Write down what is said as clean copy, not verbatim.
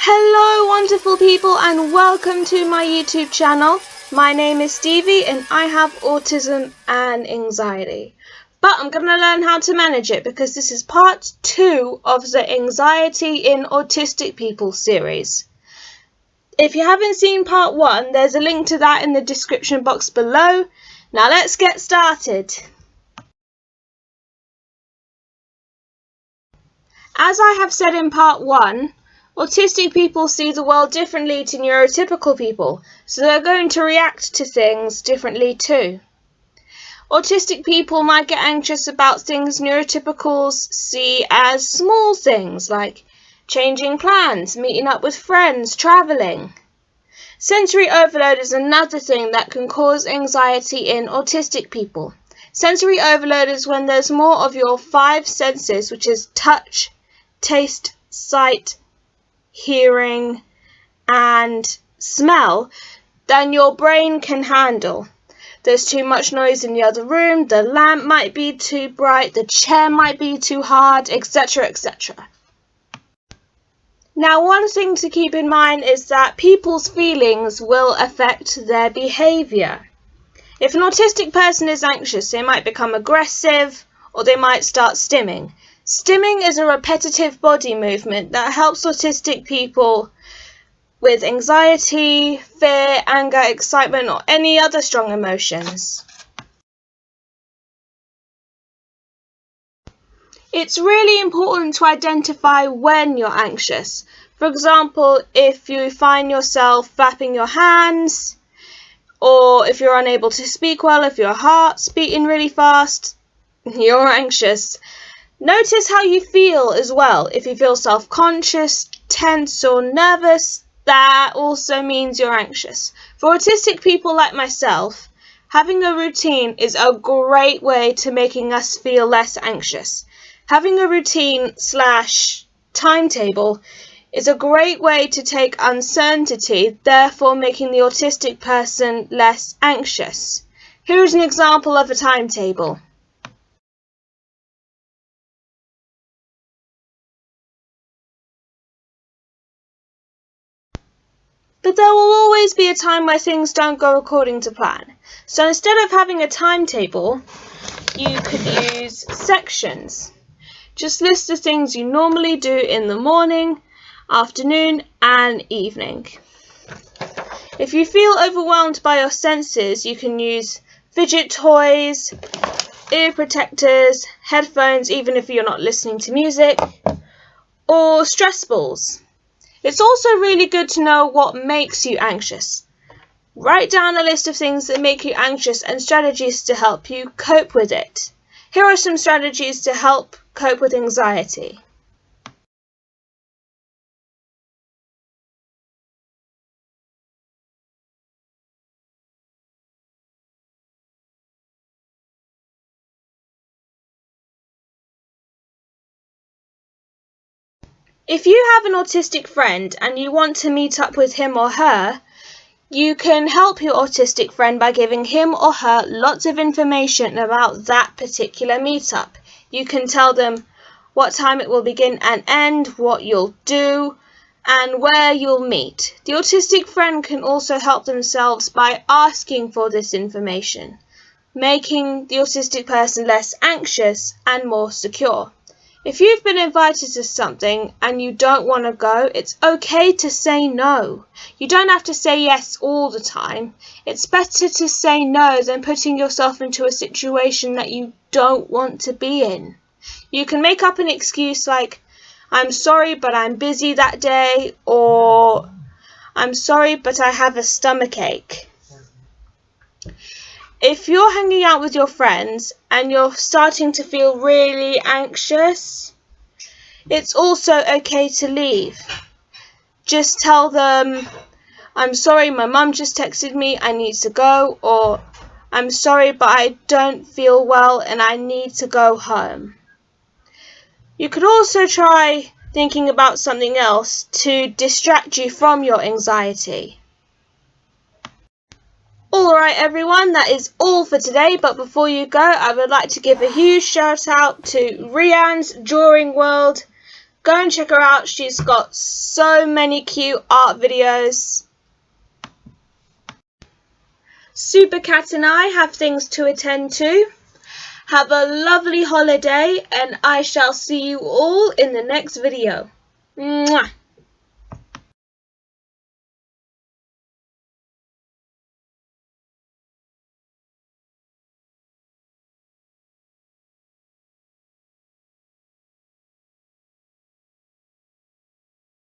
Hello wonderful people and welcome to my YouTube channel. My name is Stevie and I have autism and anxiety. But I'm going to learn how to manage it because this is part 2 of the Anxiety in Autistic People series. If you haven't seen part 1, there's a link to that in the description box below. Now let's get started. As I have said in part 1, autistic people see the world differently to neurotypical people, so they're going to react to things differently too. Autistic people might get anxious about things neurotypicals see as small things like changing plans, meeting up with friends, travelling. Sensory overload is another thing that can cause anxiety in autistic people. Sensory overload is when there's more of your 5 senses, which is touch, taste, sight, hearing and smell, than your brain can handle. There's too much noise in the other room, the lamp might be too bright, the chair might be too hard, etc, etc. Now, one thing to keep in mind is that people's feelings will affect their behaviour. If an autistic person is anxious, they might become aggressive or they might start stimming. Stimming is a repetitive body movement that helps autistic people with anxiety, fear, anger, excitement, or any other strong emotions. It's really important to identify when you're anxious. For example, if you find yourself flapping your hands, or if you're unable to speak well, if your heart's beating really fast, you're anxious. Notice how you feel as well. If you feel self-conscious, tense or nervous, that also means you're anxious. For autistic people like myself, having a routine is a great way to making us feel less anxious. Having a routine / timetable is a great way to take uncertainty, therefore making the autistic person less anxious. Here is an example of a timetable. But there will always be a time where things don't go according to plan. So instead of having a timetable, you could use sections. Just list the things you normally do in the morning, afternoon and evening. If you feel overwhelmed by your senses, you can use fidget toys, ear protectors, headphones even if you're not listening to music, or stress balls. It's also really good to know what makes you anxious. Write down a list of things that make you anxious and strategies to help you cope with it. Here are some strategies to help cope with anxiety. If you have an autistic friend and you want to meet up with him or her, you can help your autistic friend by giving him or her lots of information about that particular meetup. You can tell them what time it will begin and end, what you'll do, and where you'll meet. The autistic friend can also help themselves by asking for this information, making the autistic person less anxious and more secure. If you've been invited to something and you don't want to go, it's okay to say no. You don't have to say yes all the time. It's better to say no than putting yourself into a situation that you don't want to be in. You can make up an excuse like, I'm sorry but I'm busy that day, or I'm sorry but I have a stomachache. If you're hanging out with your friends and you're starting to feel really anxious, it's also okay to leave. Just tell them, I'm sorry, my mum just texted me, I need to go, or I'm sorry, but I don't feel well and I need to go home. You could also try thinking about something else to distract you from your anxiety. Alright everyone, that is all for today, but before you go, I would like to give a huge shout out to Rianne's Drawing World. Go and check her out. She's got so many cute art videos. Super Cat and I have things to attend to. Have a lovely holiday, and I shall see you all in the next video. Mwah!